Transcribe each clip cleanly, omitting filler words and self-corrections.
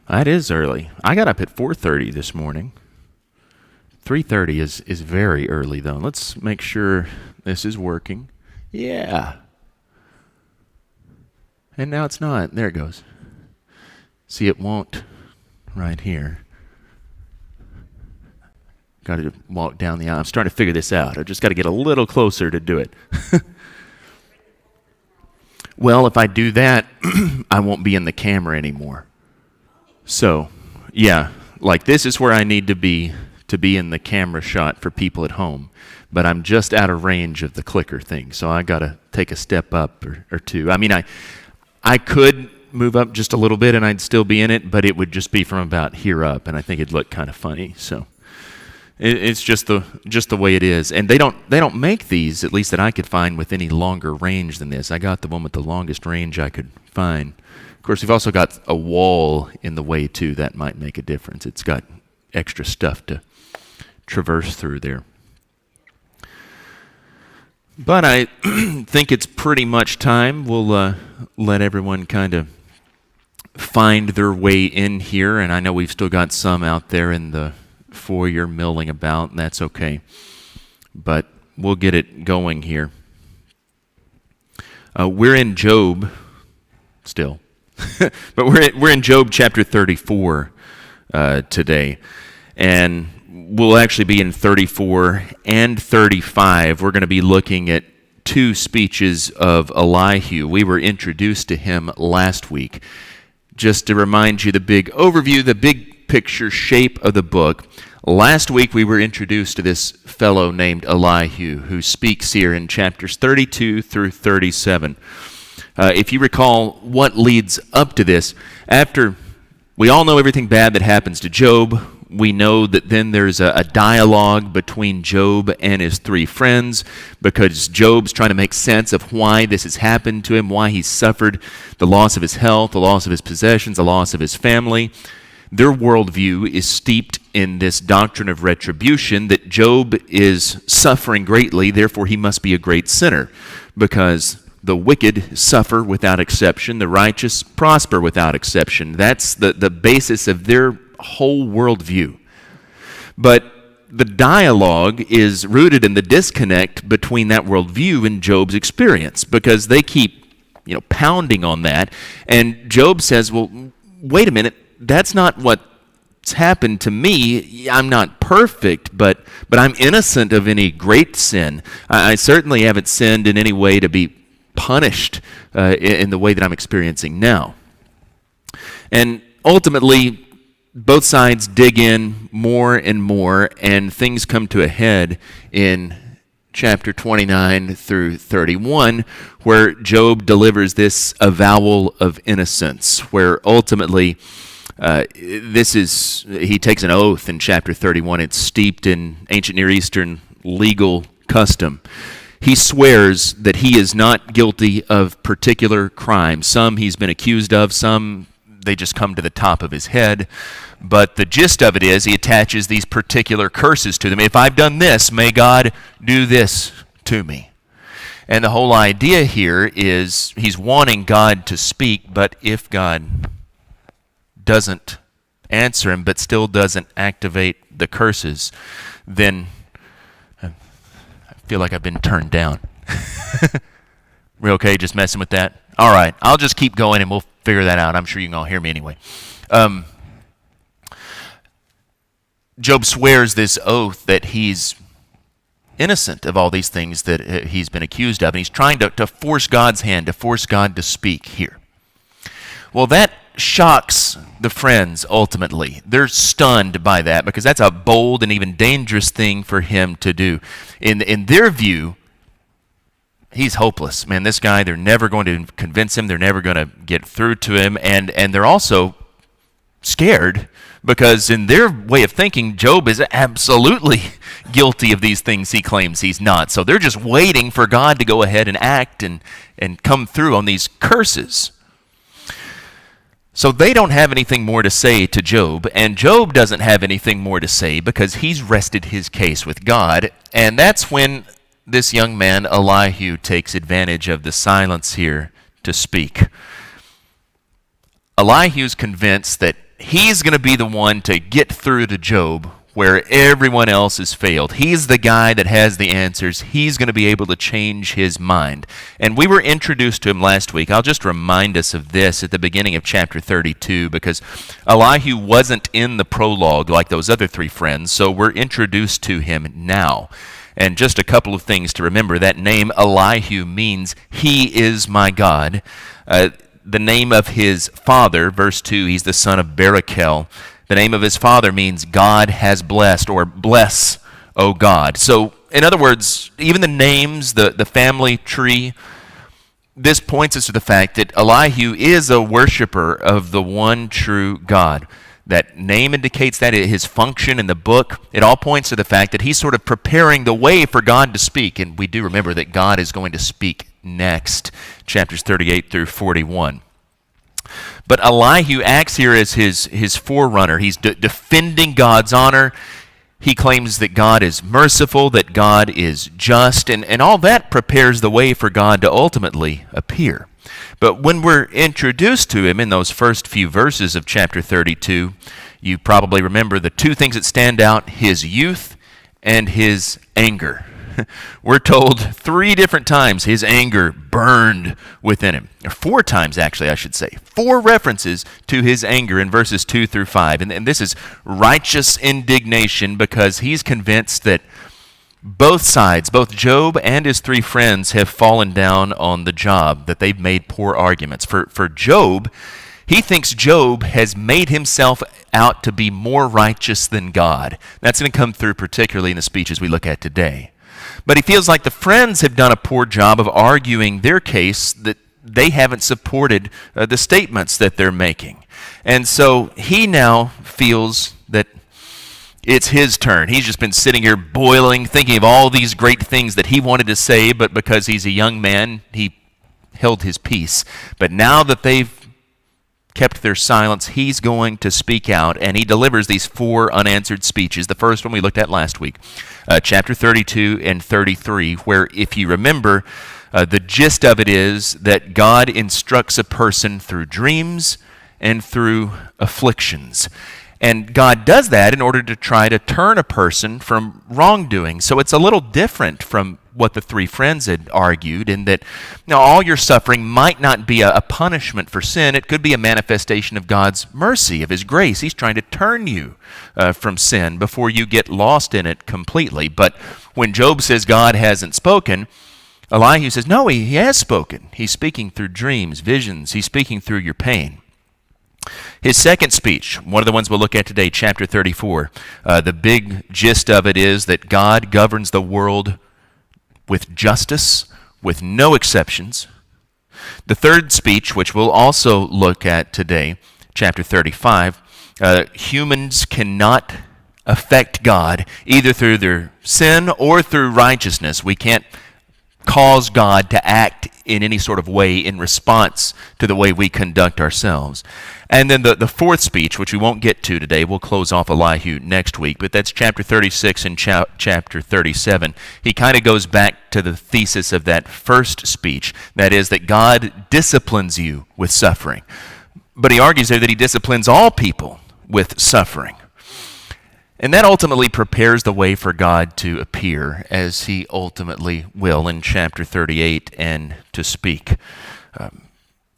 That is early. I got up at 4:30 this morning. 3:30 is very early, though. Let's make sure this is working. Yeah. And now it's not. There it goes. See, it won't right here. Got to walk down the aisle. I'm starting to figure this out. I just got to get a little closer to do it. Well, if I do that, I won't be in the camera anymore. So, yeah, like this is where I need to be in the camera shot for people at home. But I'm just out of range of the clicker thing, so I got to take a step up or two. I mean, I could move up just a little bit and I'd still be in it, but it would just be from about here up, and I think it'd look kind of funny. So it's just the way it is. And they don't make these, at least that I could find, with any longer range than this. I got the one with the longest range I could find. Of course, we've also got a wall in the way too. That might make a difference. It's got extra stuff to traverse through there. But I think it's pretty much time. We'll let everyone kind of find their way in here, and I know we've still got some out there in the foyer milling about, and that's okay. But we'll get it going here. We're in Job still, but we're in Job chapter 34 today, and we'll actually be in 34 and 35. We're going to be looking at two speeches of Elihu. We were introduced to him last week. Just to remind you the big overview, the big picture shape of the book. Last week we were introduced to this fellow named Elihu, who speaks here in chapters 32 through 37. If you recall what leads up to this, after we all know everything bad that happens to Job, we know that then there's a dialogue between Job and his three friends, because Job's trying to make sense of why this has happened to him, why he's suffered the loss of his health, the loss of his possessions, the loss of his family. Their worldview is steeped in this doctrine of retribution, that Job is suffering greatly, therefore he must be a great sinner, because the wicked suffer without exception, the righteous prosper without exception. That's the basis of their whole worldview. But the dialogue is rooted in the disconnect between that worldview and Job's experience, because they keep pounding on that. And Job says, well, wait a minute, that's not what's happened to me. I'm not perfect, but I'm innocent of any great sin. I certainly haven't sinned in any way to be punished in the way that I'm experiencing now. And ultimately, both sides dig in more and more, and things come to a head in chapter 29 through 31, where Job delivers this avowal of innocence, where ultimately he takes an oath in chapter 31. It's steeped in ancient Near Eastern legal custom. He swears that he is not guilty of particular crimes. Some he's been accused of, some they just come to the top of his head. But the gist of it is he attaches these particular curses to them. If I've done this, may God do this to me. And the whole idea here is he's wanting God to speak, but if God doesn't answer him, but still doesn't activate the curses, then I feel like I've been turned down. We okay just messing with that? All right, I'll just keep going and we'll figure that out. I'm sure you can all hear me anyway. Job swears this oath that he's innocent of all these things that he's been accused of, and he's trying to force God's hand, to force God to speak here. Well, that shocks the friends ultimately. They're stunned by that, because that's a bold and even dangerous thing for him to do. In their view, he's hopeless. Man, this guy, they're never going to convince him, they're never going to get through to him, and they're also scared, because in their way of thinking, Job is absolutely guilty of these things he claims he's not. So they're just waiting for God to go ahead and act and come through on these curses. So they don't have anything more to say to Job, and Job doesn't have anything more to say because he's rested his case with God. And that's when this young man, Elihu, takes advantage of the silence here to speak. Elihu's convinced that he's going to be the one to get through to Job where everyone else has failed. He's the guy that has the answers. He's going to be able to change his mind. And we were introduced to him last week. I'll just remind us of this at the beginning of chapter 32 because Elihu wasn't in the prologue like those other three friends, so we're introduced to him now. And just a couple of things to remember. That name Elihu means he is my God. The name of his father, verse 2, he's the son of Barachel. The name of his father means God has blessed, or bless, O God. So, in other words, even the names, the family tree, this points us to the fact that Elihu is a worshiper of the one true God. That name indicates that his function in the book, it all points to the fact that he's sort of preparing the way for God to speak. And we do remember that God is going to speak next, chapters 38 through 41. But Elihu acts here as his forerunner. He's defending God's honor. He claims that God is merciful, that God is just, and all that prepares the way for God to ultimately appear. But when we're introduced to him in those first few verses of chapter 32, you probably remember the two things that stand out, his youth and his anger. We're told 3 different times his anger burned within him. Or 4 times, actually, I should say. 4 references to his anger in verses 2 through 5. And this is righteous indignation because he's convinced that both sides, both Job and his 3 friends, have fallen down on the job, that they've made poor arguments. For Job, he thinks Job has made himself out to be more righteous than God. That's going to come through particularly in the speeches we look at today. But he feels like the friends have done a poor job of arguing their case, that they haven't supported the statements that they're making. And so he now feels that it's his turn. He's just been sitting here boiling, thinking of all these great things that he wanted to say, but because he's a young man, he held his peace. But now that they've kept their silence, he's going to speak out, and he delivers these 4 unanswered speeches. The first one we looked at last week, chapter 32 and 33, where, if you remember, the gist of it is that God instructs a person through dreams and through afflictions. And God does that in order to try to turn a person from wrongdoing. So it's a little different from what the 3 friends had argued, in that all your suffering might not be a punishment for sin. It could be a manifestation of God's mercy, of his grace. He's trying to turn you from sin before you get lost in it completely. But when Job says God hasn't spoken, Elihu says, no, he has spoken. He's speaking through dreams, visions. He's speaking through your pain. His second speech, one of the ones we'll look at today, chapter 34, the big gist of it is that God governs the world with justice, with no exceptions. The third speech, which we'll also look at today, chapter 35, humans cannot affect God either through their sin or through righteousness. We can't cause God to act in any sort of way in response to the way we conduct ourselves. And then the fourth speech, which we won't get to today, we'll close off Elihu next week, but that's chapter 36 and chapter 37. He kind of goes back to the thesis of that first speech, that is that God disciplines you with suffering. But he argues there that he disciplines all people with suffering. And that ultimately prepares the way for God to appear, as he ultimately will in chapter 38 and to speak.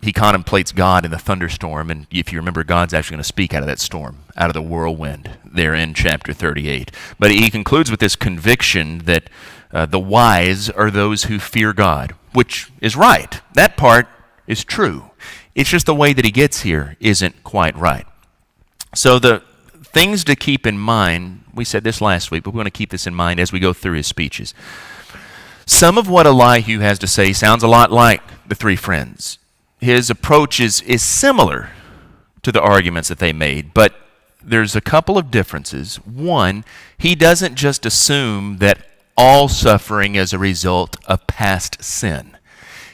He contemplates God in the thunderstorm, and if you remember, God's actually going to speak out of that storm, out of the whirlwind, there in chapter 38. But he concludes with this conviction that the wise are those who fear God, which is right. That part is true. It's just the way that he gets here isn't quite right. So the things to keep in mind, we said this last week, but we want to keep this in mind as we go through his speeches. Some of what Elihu has to say sounds a lot like the 3 friends. His approach is similar to the arguments that they made, but there's a couple of differences. One, he doesn't just assume that all suffering is a result of past sin.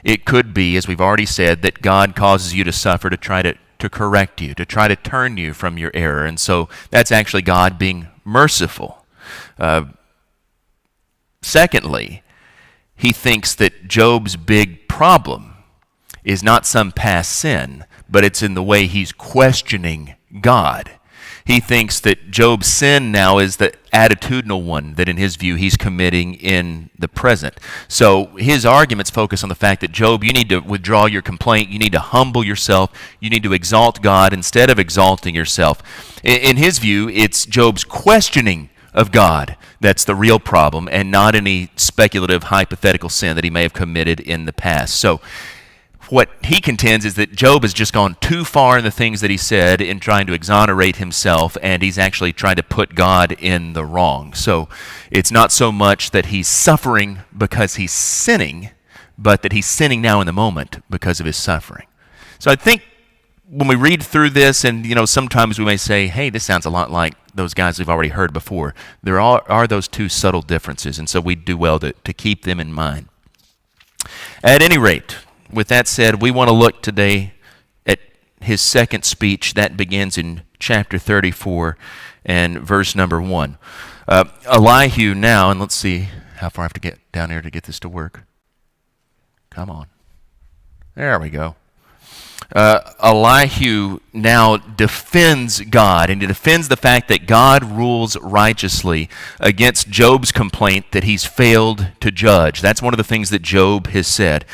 It could be, as we've already said, that God causes you to suffer to try to correct you, to try to turn you from your error. And so that's actually God being merciful. Secondly, he thinks that Job's big problem is not some past sin, but it's in the way he's questioning God. He thinks that Job's sin now is the attitudinal one that in his view he's committing in the present. So his arguments focus on the fact that Job, you need to withdraw your complaint, you need to humble yourself, you need to exalt God instead of exalting yourself. In his view, it's Job's questioning of God that's the real problem and not any speculative hypothetical sin that he may have committed in the past. So what he contends is that Job has just gone too far in the things that he said in trying to exonerate himself, and he's actually trying to put God in the wrong. So it's not so much that he's suffering because he's sinning, but that he's sinning now in the moment because of his suffering. So I think when we read through this, and sometimes we may say, hey, this sounds a lot like those guys we've already heard before. There are those two subtle differences, and so we do well to keep them in mind. At any rate, with that said, we want to look today at his second speech. That begins in chapter 34 and verse number 1. Elihu now, and let's see how far I have to get down here to get this to work. Come on. There we go. Elihu now defends God, and he defends the fact that God rules righteously against Job's complaint that he's failed to judge. That's one of the things that Job has said.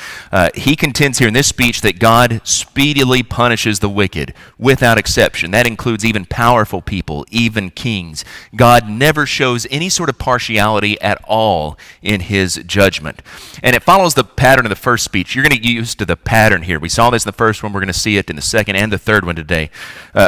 He contends here in this speech that God speedily punishes the wicked without exception. That includes even powerful people, even kings. God never shows any sort of partiality at all in his judgment. And it follows the pattern of the first speech. You're going to get used to the pattern here. We saw this in the first one. We're going to see it in the second and the third one today.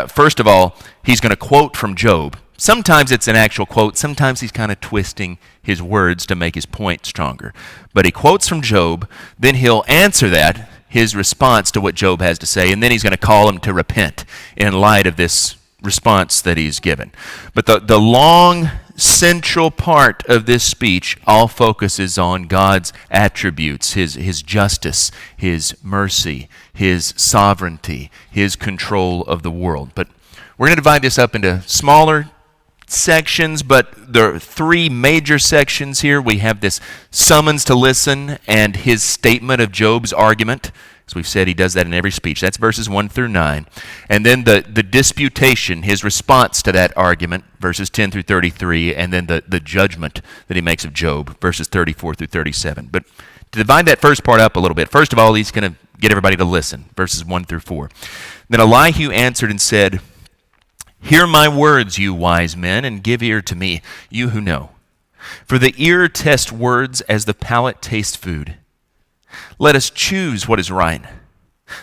First of all, he's going to quote from Job. Sometimes it's an actual quote. Sometimes he's kind of twisting his words to make his point stronger. But he quotes from Job, then he'll answer that, his response to what Job has to say, and then he's going to call him to repent in light of this response that he's given. But the long central part of this speech all focuses on God's attributes, his justice, his mercy, his sovereignty, his control of the world. But we're going to divide this up into smaller sections, but there are three major sections here. We have this summons to listen and his statement of Job's argument. As we've said, he does that in every speech. That's verses 1 through 9. And then the disputation, his response to that argument, verses 10 through 33, and then the judgment that he makes of Job, verses 34 through 37. But to divide that first part up a little bit, first of all, he's going to get everybody to listen, verses 1 through 4. Then Elihu answered and said, "Hear my words, you wise men, and give ear to me, you who know. For the ear tests words as the palate tastes food. Let us choose what is right.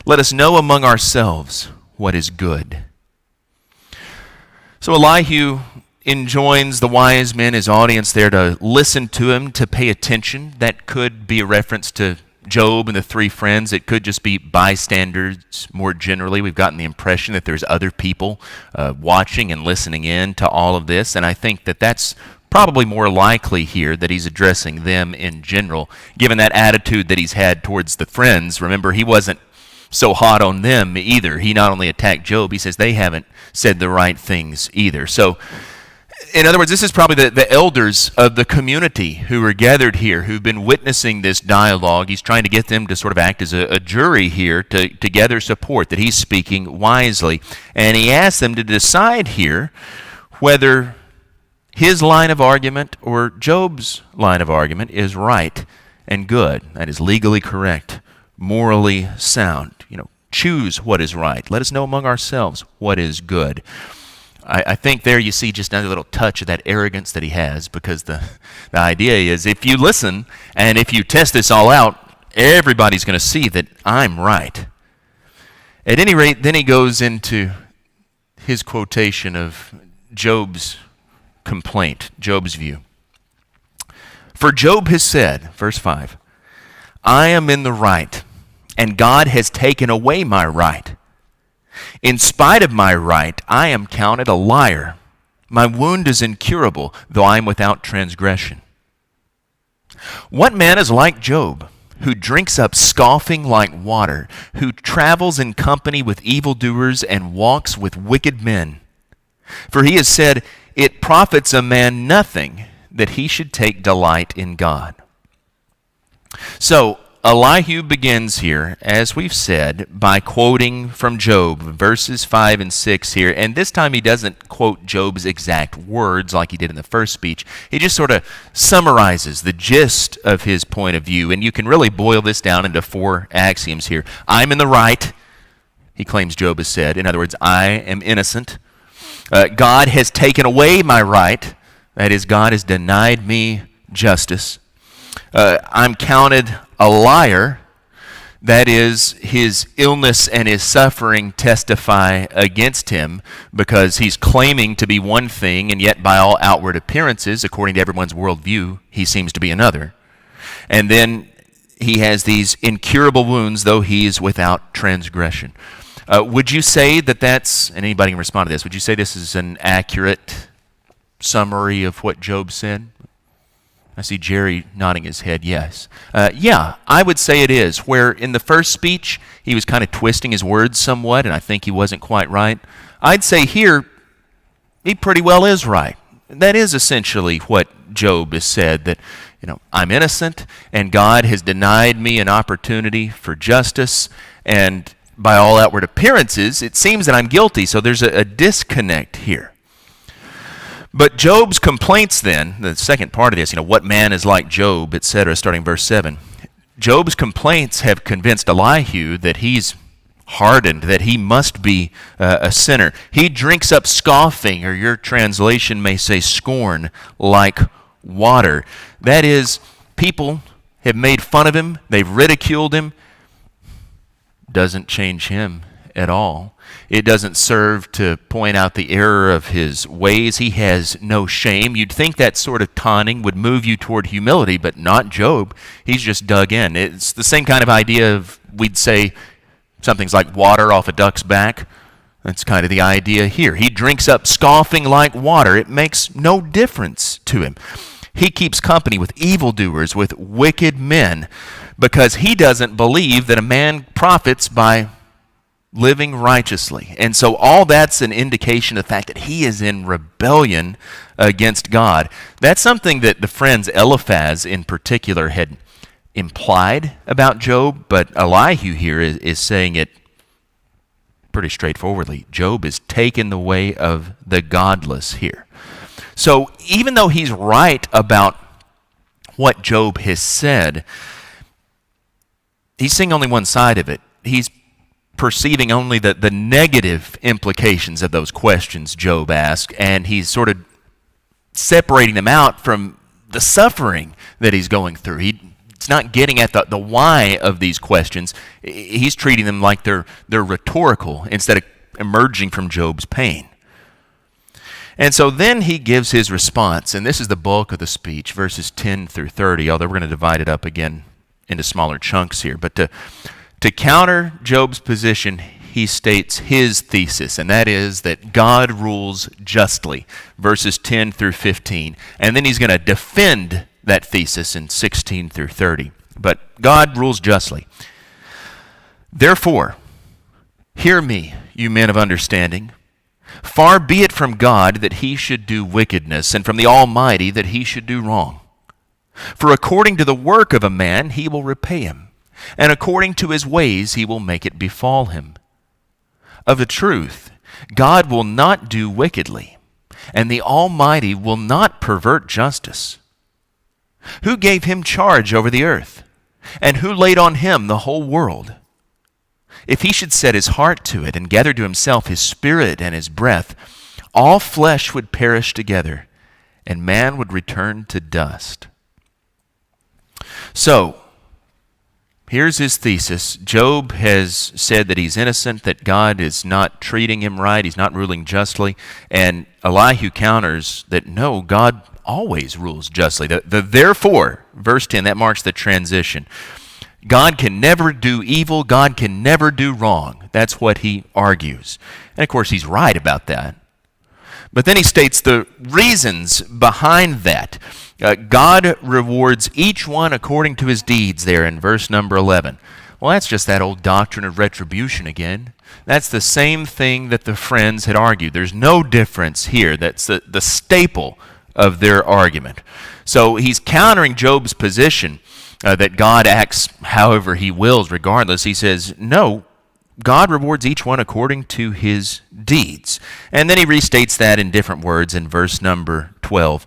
Let us know among ourselves what is good." So Elihu enjoins the wise men, his audience there, to listen to him, to pay attention. That could be a reference to Job and the three friends. It could just be bystanders more generally. We've gotten the impression that there's other people watching and listening in to all of this, and I think that that's probably more likely here that he's addressing them in general, given that attitude that he's had towards the friends. Remember, he wasn't so hot on them either. He not only attacked Job, he says they haven't said the right things either. So, in other words, this is probably the elders of the community who are gathered here, who've been witnessing this dialogue. He's trying to get them to sort of act as a jury here to gather support that he's speaking wisely. And he asks them to decide here whether his line of argument or Job's line of argument is right and good. That is legally correct, morally sound. Choose what is right. Let us know among ourselves what is good. I think there you see just another little touch of that arrogance that he has, because the idea is if you listen and if you test this all out, everybody's going to see that I'm right. At any rate, then he goes into his quotation of Job's complaint, Job's view. For Job has said, verse 5, "I am in the right, and God has taken away my right. In spite of my right, I am counted a liar. My wound is incurable, though I am without transgression. What man is like Job, who drinks up scoffing like water, who travels in company with evildoers and walks with wicked men? For he has said, it profits a man nothing that he should take delight in God." So Elihu begins here, as we've said, by quoting from Job, verses 5 and 6 here. And this time he doesn't quote Job's exact words like he did in the first speech. He just sort of summarizes the gist of his point of view. And you can really boil this down into 4 axioms here. I'm in the right, he claims Job has said. In other words, I am innocent. God has taken away my right. That is, God has denied me justice. I'm counted a liar. That is, his illness and his suffering testify against him because he's claiming to be one thing, and yet by all outward appearances, according to everyone's worldview, he seems to be another. And then he has these incurable wounds, though he is without transgression. Would you say that that's, and anybody can respond to this, would you say this is an accurate summary of what Job said? I see Jerry nodding his head, yes. Yeah, I would say it is. Where in the first speech, he was kind of twisting his words somewhat, and I think he wasn't quite right. I'd say here, he pretty well is right. That is essentially what Job has said, that, I'm innocent, and God has denied me an opportunity for justice, and by all outward appearances, it seems that I'm guilty, so there's a disconnect here. But Job's complaints then, the second part of this, what man is like Job, etc., starting verse 7. Job's complaints have convinced Elihu that he's hardened, that he must be a sinner. He drinks up scoffing, or your translation may say scorn, like water. That is, people have made fun of him, they've ridiculed him. Doesn't change him at all. It doesn't serve to point out the error of his ways. He has no shame. You'd think that sort of taunting would move you toward humility, but not Job. He's just dug in. It's the same kind of idea of, we'd say, something's like water off a duck's back. That's kind of the idea here. He drinks up scoffing like water. It makes no difference to him. He keeps company with evildoers, with wicked men, because he doesn't believe that a man profits by living righteously. And so all that's an indication of the fact that he is in rebellion against God. That's something that the friends Eliphaz in particular had implied about Job, but Elihu here is saying it pretty straightforwardly. Job is taking the way of the godless here. So even though he's right about what Job has said, he's seeing only one side of it. He's perceiving only the negative implications of those questions Job asked, and he's sort of separating them out from the suffering that he's going through. He's not getting at the why of these questions. He's treating them like they're rhetorical instead of emerging from Job's pain. And so then he gives his response, and this is the bulk of the speech, verses 10 through 30, although we're going to divide it up again into smaller chunks here. But to counter Job's position, he states his thesis, and that is that God rules justly, verses 10 through 15. And then he's going to defend that thesis in 16 through 30. But God rules justly. Therefore, hear me, you men of understanding. Far be it from God that he should do wickedness, and from the Almighty that he should do wrong. For according to the work of a man he will repay him, and according to his ways he will make it befall him. Of a truth, God will not do wickedly, and the Almighty will not pervert justice. Who gave him charge over the earth, and who laid on him the whole world? If he should set his heart to it and gather to himself his spirit and his breath, all flesh would perish together, and man would return to dust. So, here's his thesis. Job has said that he's innocent, that God is not treating him right, he's not ruling justly, and Elihu counters that no, God always rules justly. The therefore, verse 10, that marks the transition. God can never do evil, God can never do wrong. That's what he argues. And of course, he's right about that. But then he states the reasons behind that. God rewards each one according to his deeds there in verse number 11. Well, that's just that old doctrine of retribution again. That's the same thing that the friends had argued. There's no difference here. That's the staple of their argument. So he's countering Job's position that God acts however he wills regardless. He says, no, God rewards each one according to his deeds. And then he restates that in different words in verse number 12.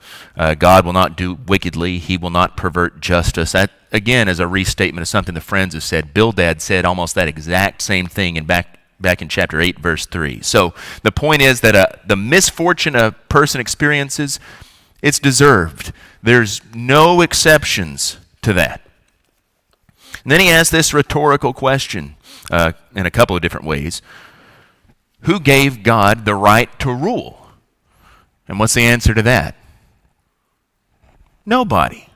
God will not do wickedly. He will not pervert justice. That, again, is a restatement of something the friends have said. Bildad said almost that exact same thing back in chapter 8, verse 3. So the point is that the misfortune a person experiences, it's deserved. There's no exceptions to that. And then he asks this rhetorical question in a couple of different ways. Who gave God the right to rule? And what's the answer to that? Nobody.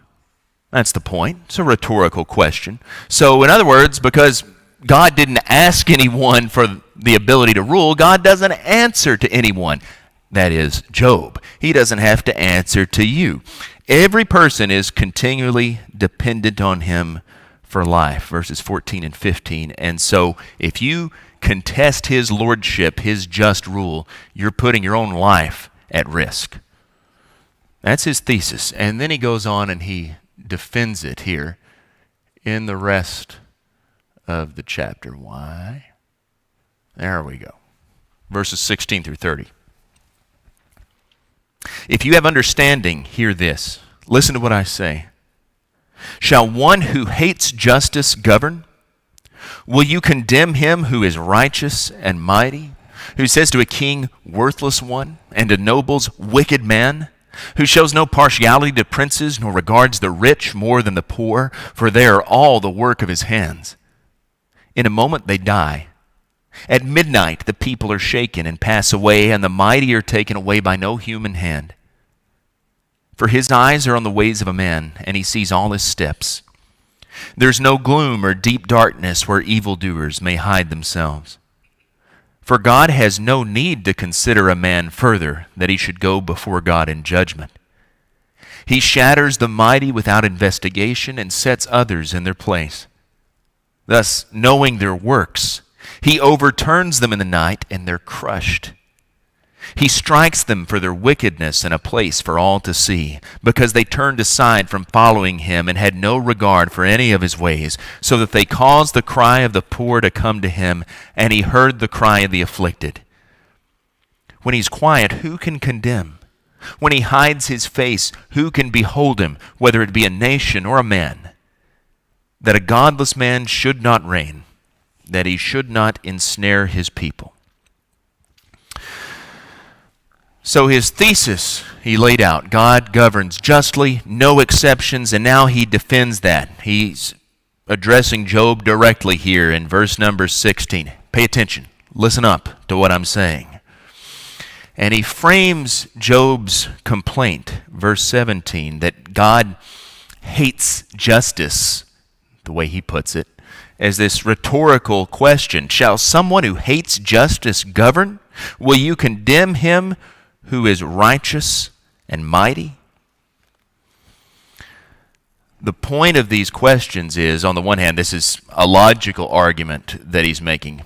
That's the point. It's a rhetorical question. So in other words, because God didn't ask anyone for the ability to rule, God doesn't answer to anyone. That is Job. He doesn't have to answer to you. Every person is continually dependent on him for life, verses 14 and 15. And so if you contest his lordship, his just rule, you're putting your own life at risk. That's his thesis. And then he goes on and he defends it here in the rest of the chapter. Why? There we go. Verses 16 through 30. If you have understanding, hear this. Listen to what I say. Shall one who hates justice govern? Will you condemn him who is righteous and mighty, who says to a king, worthless one, and to nobles, wicked man, who shows no partiality to princes, nor regards the rich more than the poor, for they are all the work of his hands? In a moment they die. At midnight the people are shaken and pass away, and the mighty are taken away by no human hand. For his eyes are on the ways of a man, and he sees all his steps. There's no gloom or deep darkness where evildoers may hide themselves. For God has no need to consider a man further, that he should go before God in judgment. He shatters the mighty without investigation and sets others in their place. Thus, knowing their works, he overturns them in the night, and they're crushed. He strikes them for their wickedness in a place for all to see, because they turned aside from following him and had no regard for any of his ways, so that they caused the cry of the poor to come to him, and he heard the cry of the afflicted. When he's quiet, who can condemn? When he hides his face, who can behold him, whether it be a nation or a man? That a godless man should not reign, that he should not ensnare his people. So his thesis he laid out. God governs justly, no exceptions, and now he defends that. He's addressing Job directly here in verse number 16. Pay attention. Listen up to what I'm saying. And he frames Job's complaint, verse 17, that God hates justice, the way he puts it, as this rhetorical question. Shall someone who hates justice govern? Will you condemn him who is righteous and mighty? The point of these questions is, on the one hand, this is a logical argument that he's making.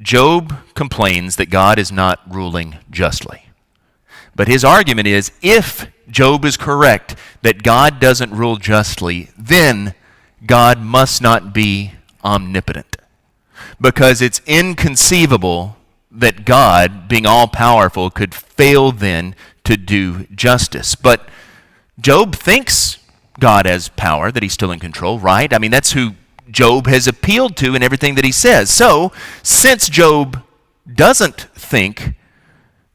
Job complains that God is not ruling justly. But his argument is, if Job is correct that God doesn't rule justly, then God must not be omnipotent. Because it's inconceivable that God, being all-powerful, could fail then to do justice. But Job thinks God has power, that he's still in control, right? I mean, that's who Job has appealed to in everything that he says. So, since Job doesn't think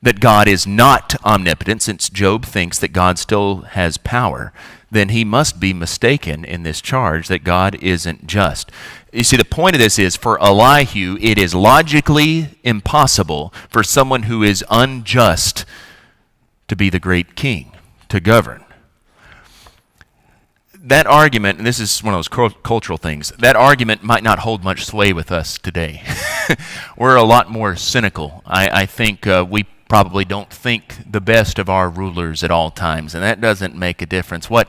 that God is not omnipotent, since Job thinks that God still has power, then he must be mistaken in this charge that God isn't just. You see, the point of this is, for Elihu, it is logically impossible for someone who is unjust to be the great king, to govern. That argument, and this is one of those cultural things, that argument might not hold much sway with us today. We're a lot more cynical. I think we probably don't think the best of our rulers at all times, and that doesn't make a difference what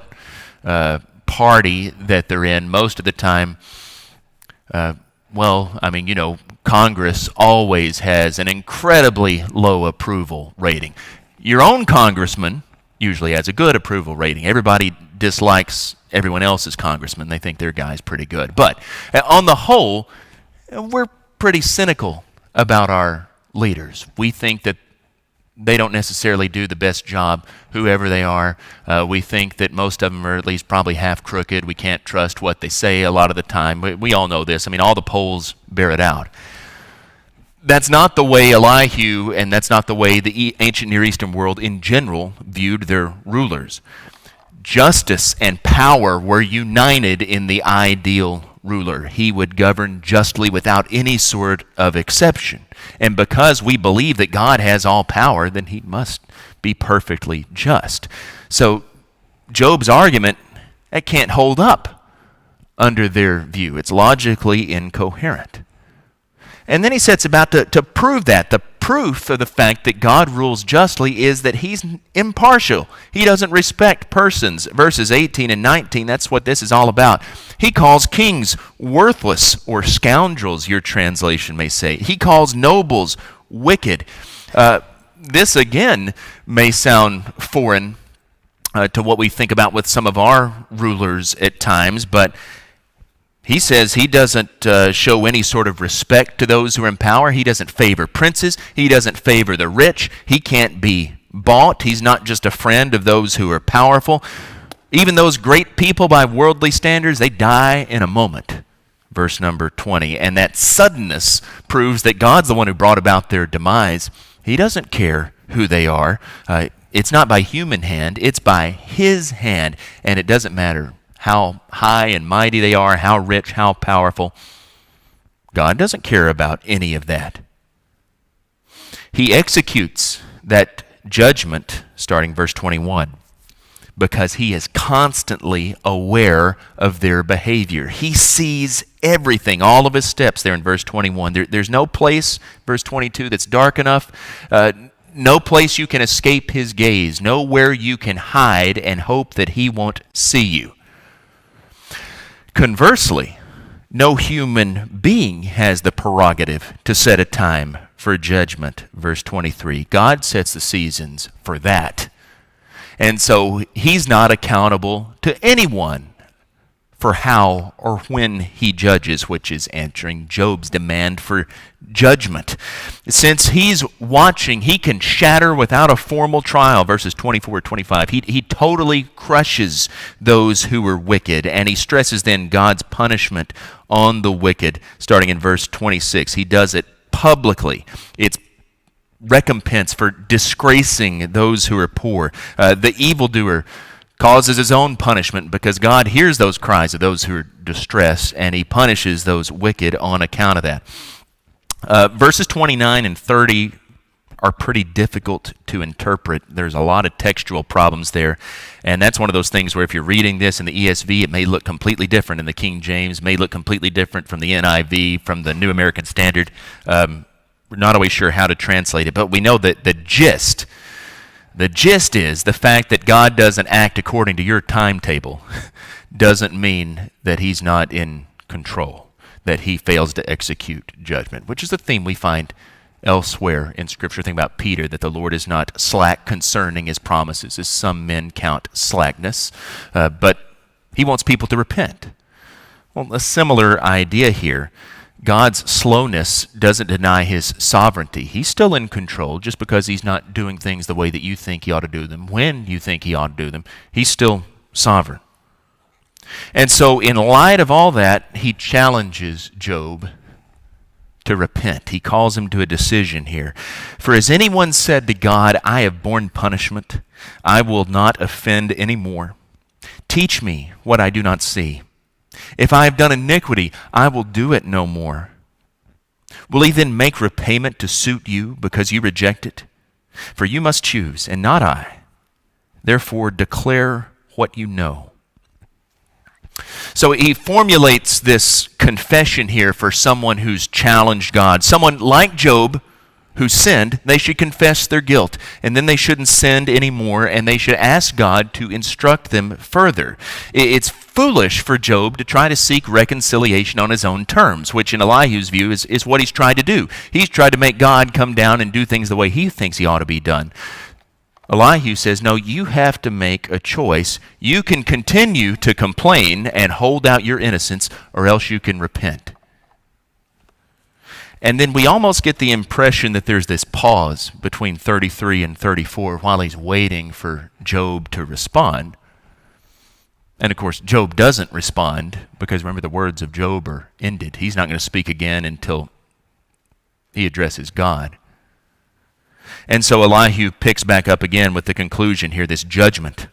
party that they're in. Most of the time, Congress always has an incredibly low approval rating. Your own congressman usually has a good approval rating. Everybody dislikes everyone else's congressman. They think their guy's pretty good. But on the whole, we're pretty cynical about our leaders. We think that they don't necessarily do the best job, whoever they are. We think that most of them are at least probably half crooked. We can't trust what they say a lot of the time. We all know this. I mean, all the polls bear it out. That's not the way Elihu, and that's not the way the ancient Near Eastern world in general viewed their rulers. Justice and power were united in the ideal ruler. He would govern justly without any sort of exception. And because we believe that God has all power, then he must be perfectly just. So Job's argument, that can't hold up under their view. It's logically incoherent. And then he sets about to prove that. The proof of the fact that God rules justly is that he's impartial. He doesn't respect persons. Verses 18 and 19, that's what this is all about. He calls kings worthless or scoundrels, your translation may say. He calls nobles wicked. This, again, may sound foreign to what we think about with some of our rulers at times, but he says he doesn't show any sort of respect to those who are in power. He doesn't favor princes. He doesn't favor the rich. He can't be bought. He's not just a friend of those who are powerful. Even those great people by worldly standards, they die in a moment. Verse number 20. And that suddenness proves that God's the one who brought about their demise. He doesn't care who they are. It's not by human hand. It's by his hand. And it doesn't matter how high and mighty they are, how rich, how powerful. God doesn't care about any of that. He executes that judgment, starting verse 21, because he is constantly aware of their behavior. He sees everything, all of his steps there in verse 21. There's no place, verse 22, that's dark enough. No place you can escape his gaze. Nowhere you can hide and hope that he won't see you. Conversely, no human being has the prerogative to set a time for judgment. Verse 23, God sets the seasons for that. And so he's not accountable to anyone for how or when he judges, which is answering Job's demand for judgment. Since he's watching, he can shatter without a formal trial, verses 24 to 25. He totally crushes those who are wicked, and he stresses then God's punishment on the wicked, starting in verse 26. He does it publicly. It's recompense for disgracing those who are poor. The evildoer causes his own punishment because God hears those cries of those who are distressed, and he punishes those wicked on account of that. Verses 29 and 30 are pretty difficult to interpret. There's a lot of textual problems there, and that's one of those things where if you're reading this in the ESV, it may look completely different in the King James, may look completely different from the NIV, from the New American Standard. We're not always sure how to translate it, but we know that the gist is the fact that God doesn't act according to your timetable doesn't mean that he's not in control, that he fails to execute judgment, which is a theme we find elsewhere in Scripture. Think about Peter, that the Lord is not slack concerning his promises, as some men count slackness, but he wants people to repent. Well, a similar idea here. God's slowness doesn't deny his sovereignty. He's still in control. Just because he's not doing things the way that you think he ought to do them, when you think he ought to do them, he's still sovereign. And so in light of all that, he challenges Job to repent. He calls him to a decision here. For has anyone said to God, I have borne punishment, I will not offend any more. Teach me what I do not see. If I have done iniquity, I will do it no more. Will he then make repayment to suit you because you reject it? For you must choose, and not I. Therefore, declare what you know. So he formulates this confession here for someone who's challenged God. Someone like Job who sinned, they should confess their guilt, and then they shouldn't sin anymore, and they should ask God to instruct them further. It's foolish for Job to try to seek reconciliation on his own terms, which in Elihu's view is what he's tried to do. He's tried to make God come down and do things the way he thinks he ought to be done. Elihu says, no, you have to make a choice. You can continue to complain and hold out your innocence, or else you can repent. And then we almost get the impression that there's this pause between 33 and 34 while he's waiting for Job to respond. And of course, Job doesn't respond because remember, the words of Job are ended. He's not going to speak again until he addresses God. And so Elihu picks back up again with the conclusion here, this judgment.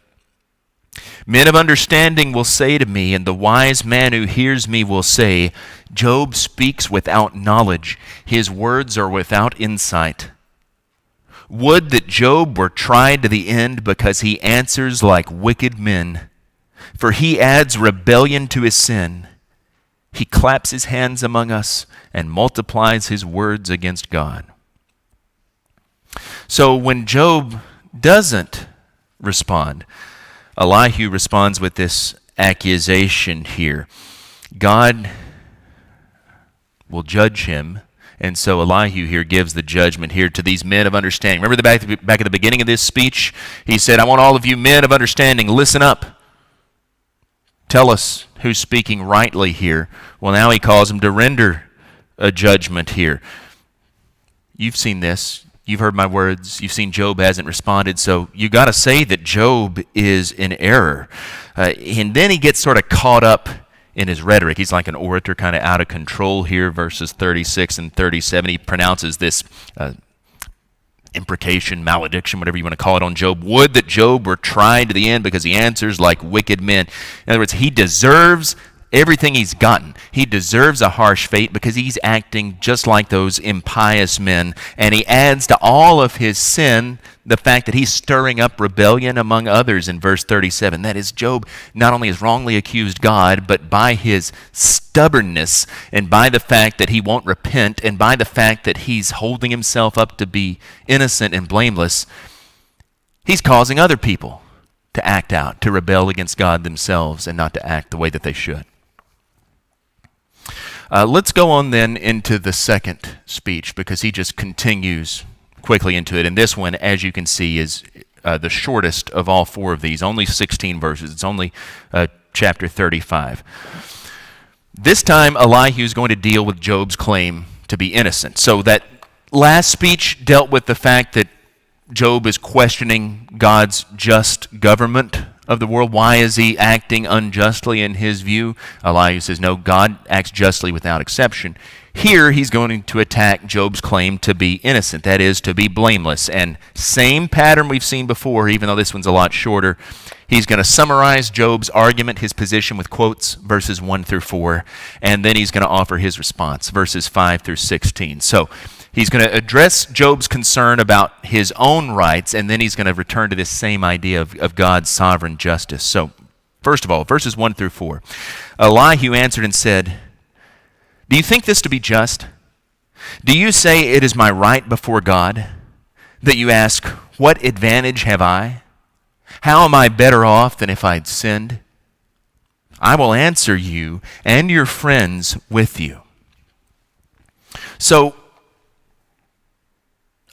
Men of understanding will say to me, and the wise man who hears me will say, Job speaks without knowledge. His words are without insight. Would that Job were tried to the end, because he answers like wicked men. For he adds rebellion to his sin. He claps his hands among us and multiplies his words against God. So when Job doesn't respond, Elihu responds with this accusation here. God will judge him, and so Elihu here gives the judgment here to these men of understanding. Remember back at the beginning of this speech, he said, I want all of you men of understanding, listen up. Tell us who's speaking rightly here. Well, now he calls them to render a judgment here. You've seen this. You've heard my words. You've seen Job hasn't responded, so you got to say that Job is in error. And then he gets sort of caught up in his rhetoric. He's like an orator, kind of out of control here, verses 36 and 37. He pronounces this imprecation, malediction, whatever you want to call it, on Job. Would that Job were tried to the end, because he answers like wicked men. In other words, he deserves everything he's gotten. He deserves a harsh fate because he's acting just like those impious men. And he adds to all of his sin the fact that he's stirring up rebellion among others in verse 37. That is, Job not only has wrongly accused God, but by his stubbornness and by the fact that he won't repent and by the fact that he's holding himself up to be innocent and blameless, he's causing other people to act out, to rebel against God themselves and not to act the way that they should. Let's go on then into the second speech, because he just continues quickly into it. And this one, as you can see, is the shortest of all four of these, only 16 verses. It's only chapter 35. This time, Elihu is going to deal with Job's claim to be innocent. So that last speech dealt with the fact that Job is questioning God's just government of the world. Why is he acting unjustly in his view? Elihu says, no, God acts justly without exception. Here, he's going to attack Job's claim to be innocent, that is, to be blameless. And same pattern we've seen before, even though this one's a lot shorter. He's going to summarize Job's argument, his position, with quotes, verses 1 through 4, and then he's going to offer his response, verses 5 through 16. So he's going to address Job's concern about his own rights, and then he's going to return to this same idea of God's sovereign justice. So, first of all, verses 1 through 4. Elihu answered and said, do you think this to be just? Do you say it is my right before God, that you ask, what advantage have I? How am I better off than if I'd sinned? I will answer you and your friends with you. So,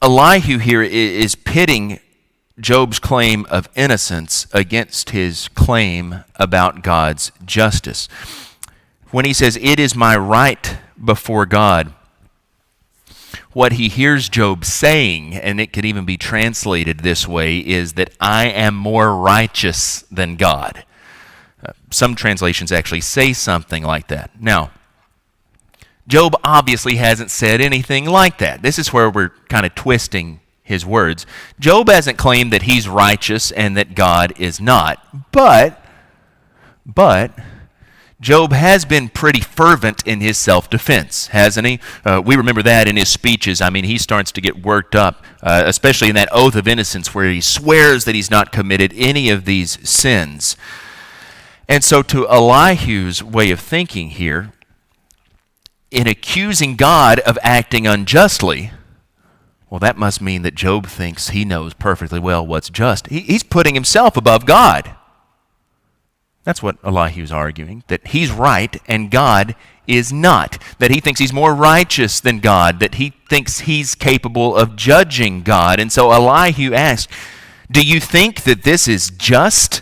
Elihu here is pitting Job's claim of innocence against his claim about God's justice. When he says, it is my right before God, what he hears Job saying, and it could even be translated this way, is that I am more righteous than God. Some translations actually say something like that. Now, Job obviously hasn't said anything like that. This is where we're kind of twisting his words. Job hasn't claimed that he's righteous and that God is not. But Job has been pretty fervent in his self-defense, hasn't he? We remember that in his speeches. I mean, he starts to get worked up, especially in that oath of innocence where he swears that he's not committed any of these sins. And so to Elihu's way of thinking here, in accusing God of acting unjustly, well, that must mean that Job thinks he knows perfectly well what's just. He's putting himself above God. That's what Elihu's arguing, that he's right and God is not, that he thinks he's more righteous than God, that he thinks he's capable of judging God. And so Elihu asks, Do you think that this is just?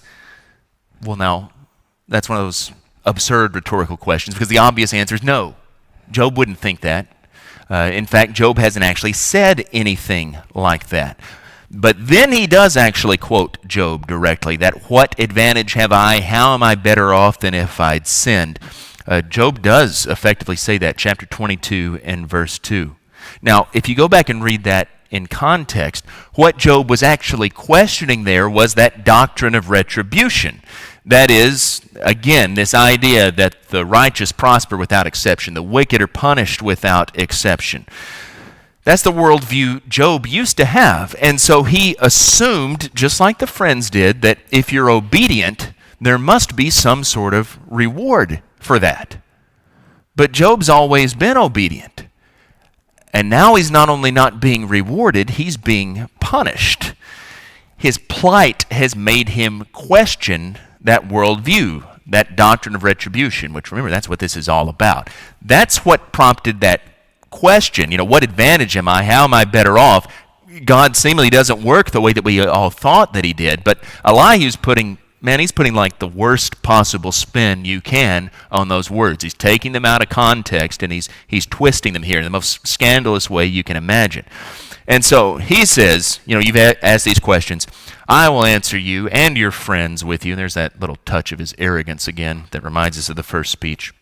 Well, now, that's one of those absurd rhetorical questions because the obvious answer is no. Job wouldn't think that. In fact, Job hasn't actually said anything like that. But then he does actually quote Job directly, that what advantage have I? How am I better off than if I'd sinned? Job does effectively say that, chapter 22 and verse 2. Now, if you go back and read that in context, what Job was actually questioning there was that doctrine of retribution. That is, again, this idea that the righteous prosper without exception, the wicked are punished without exception. That's the worldview Job used to have. And so he assumed, just like the friends did, that if you're obedient, there must be some sort of reward for that. But Job's always been obedient. And now he's not only not being rewarded, he's being punished. His plight has made him question that worldview, that doctrine of retribution, which, remember, that's what this is all about. That's what prompted that question, what advantage am I? How am I better off? God seemingly doesn't work the way that we all thought that he did, but Elihu's putting like the worst possible spin you can on those words. He's taking them out of context and he's twisting them here in the most scandalous way you can imagine. And so he says, you've asked these questions. I will answer you and your friends with you. And there's that little touch of his arrogance again that reminds us of the first speech.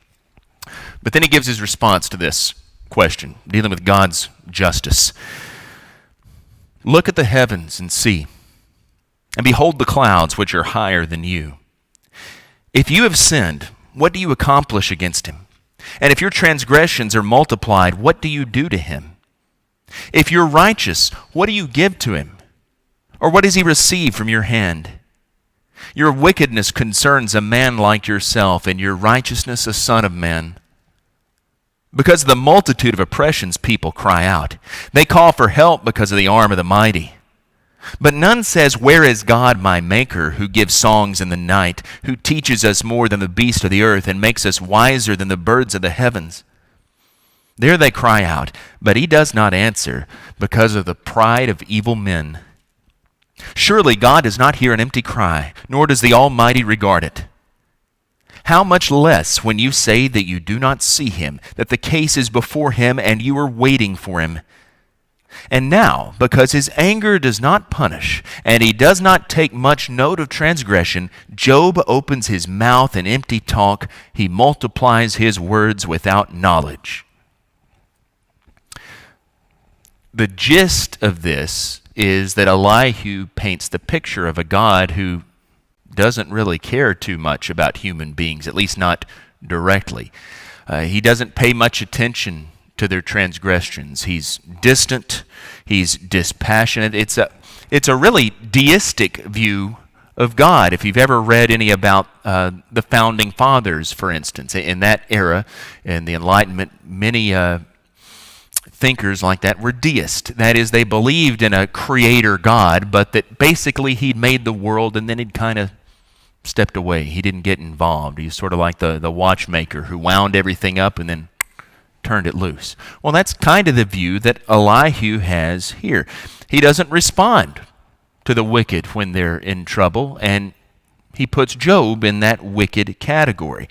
But then he gives his response to this question, dealing with God's justice. Look at the heavens and see, and behold the clouds which are higher than you. If you have sinned, what do you accomplish against him? And if your transgressions are multiplied, what do you do to him? If you're righteous, what do you give to him? Or what does he receive from your hand? Your wickedness concerns a man like yourself, and your righteousness a son of man. Because of the multitude of oppressions, people cry out. They call for help because of the arm of the mighty. But none says, where is God my maker, who gives songs in the night, who teaches us more than the beasts of the earth, and makes us wiser than the birds of the heavens? There they cry out, but he does not answer, because of the pride of evil men. Surely God does not hear an empty cry, nor does the Almighty regard it. How much less when you say that you do not see him, that the case is before him and you are waiting for him. And now, because his anger does not punish, and he does not take much note of transgression, Job opens his mouth in empty talk. He multiplies his words without knowledge. The gist of this is that Elihu paints the picture of a God who doesn't really care too much about human beings, at least not directly. He doesn't pay much attention to their transgressions. He's distant. He's dispassionate. It's a really deistic view of God. If you've ever read any about the founding fathers, for instance, in that era, in the Enlightenment, many thinkers like that were deist. That is, they believed in a creator God, but that basically he'd made the world and then he'd kind of stepped away. He didn't get involved. He was sort of like the watchmaker who wound everything up and then turned it loose. Well, that's kind of the view that Elihu has here. He doesn't respond to the wicked when they're in trouble, and he puts Job in that wicked category.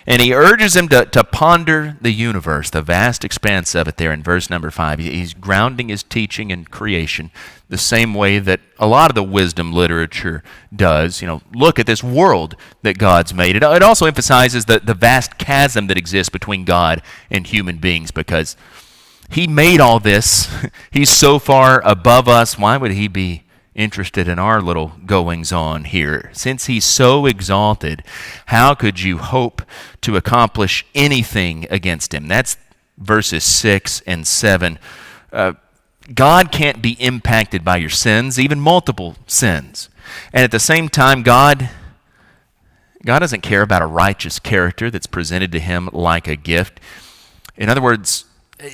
And he urges him to ponder the universe, the vast expanse of it there in verse number 5. He's grounding his teaching in creation the same way that a lot of the wisdom literature does. Look at this world that God's made. It also emphasizes the vast chasm that exists between God and human beings, because he made all this. He's so far above us. Why would he be interested in our little goings on here? Since he's so exalted, how could you hope to accomplish anything against him? That's verses 6 and 7. God can't be impacted by your sins, even multiple sins. And at the same time, God doesn't care about a righteous character that's presented to him like a gift. In other words,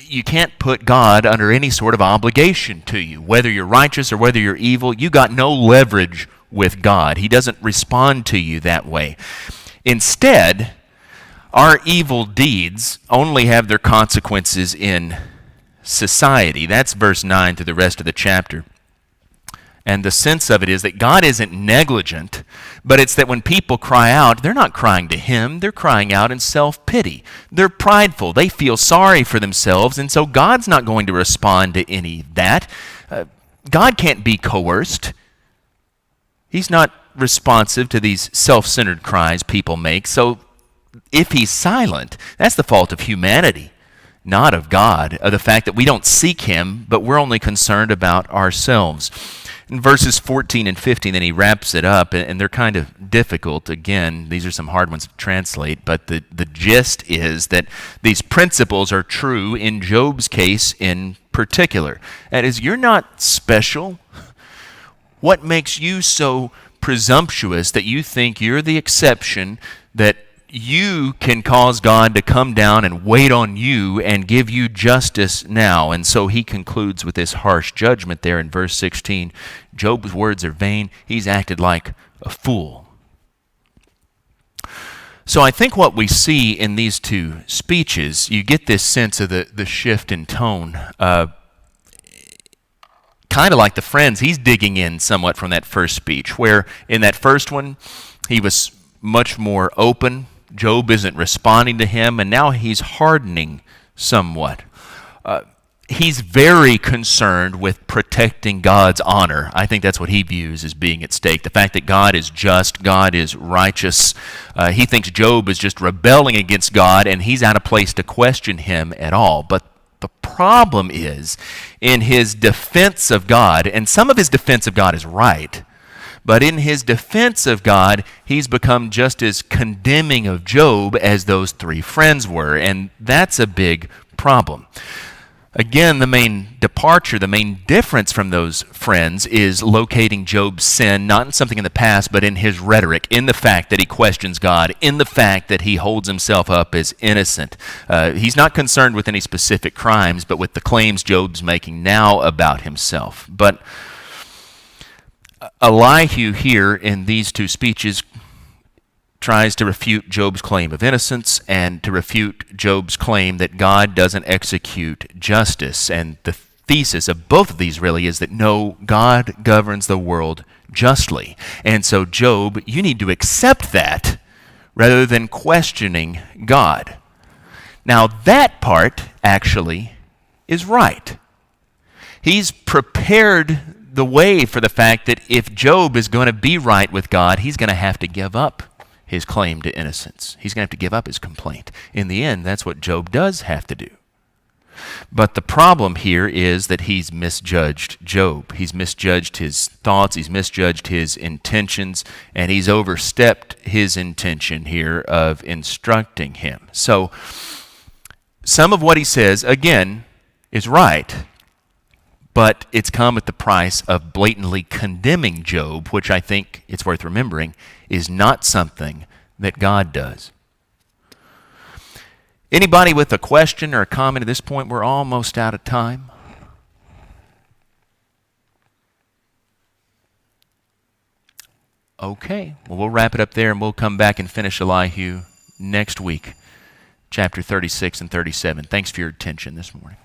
you can't put God under any sort of obligation to you. Whether you're righteous or whether you're evil, you got no leverage with God. He doesn't respond to you that way. Instead, our evil deeds only have their consequences in society. That's verse 9 through the rest of the chapter. And the sense of it is that God isn't negligent, but it's that when people cry out, they're not crying to him, they're crying out in self-pity. They're prideful, they feel sorry for themselves, and so God's not going to respond to any of that. God can't be coerced. He's not responsive to these self-centered cries people make, so if he's silent, that's the fault of humanity, not of God, of the fact that we don't seek him, but we're only concerned about ourselves. In verses 14 and 15, then he wraps it up, and they're kind of difficult. Again, these are some hard ones to translate, but the gist is that these principles are true in Job's case in particular. That is, you're not special. What makes you so presumptuous that you think you're the exception, that you can cause God to come down and wait on you and give you justice now? And so he concludes with this harsh judgment there in verse 16. Job's words are vain. He's acted like a fool. So I think what we see in these two speeches, you get this sense of the shift in tone. Kind of like the friends, he's digging in somewhat from that first speech, where in that first one, he was much more open. Job isn't responding to him, and now he's hardening somewhat. He's very concerned with protecting God's honor. I think that's what he views as being at stake. The fact that God is just, God is righteous. He thinks Job is just rebelling against God, and he's out of place to question him at all. But the problem is in his defense of God, and some of his defense of God is right, but in his defense of God, he's become just as condemning of Job as those three friends were, and that's a big problem. Again, the main departure, the main difference from those friends is locating Job's sin, not in something in the past, but in his rhetoric, in the fact that he questions God, in the fact that he holds himself up as innocent. He's not concerned with any specific crimes, but with the claims Job's making now about himself. But Elihu here in these two speeches tries to refute Job's claim of innocence and to refute Job's claim that God doesn't execute justice. And the thesis of both of these really is that no, God governs the world justly. And so Job, you need to accept that rather than questioning God. Now that part actually is right. He's prepared the way for the fact that if Job is going to be right with God, he's going to have to give up his claim to innocence. He's going to have to give up his complaint. In the end, that's what Job does have to do. But the problem here is that he's misjudged Job. He's misjudged his thoughts, he's misjudged his intentions, and he's overstepped his intention here of instructing him. So, some of what he says, again, is right, but it's come at the price of blatantly condemning Job, which I think it's worth remembering is not something that God does. Anybody with a question or a comment at this point? We're almost out of time. Okay, well, we'll wrap it up there and we'll come back and finish Elihu next week, chapter 36 and 37. Thanks for your attention this morning.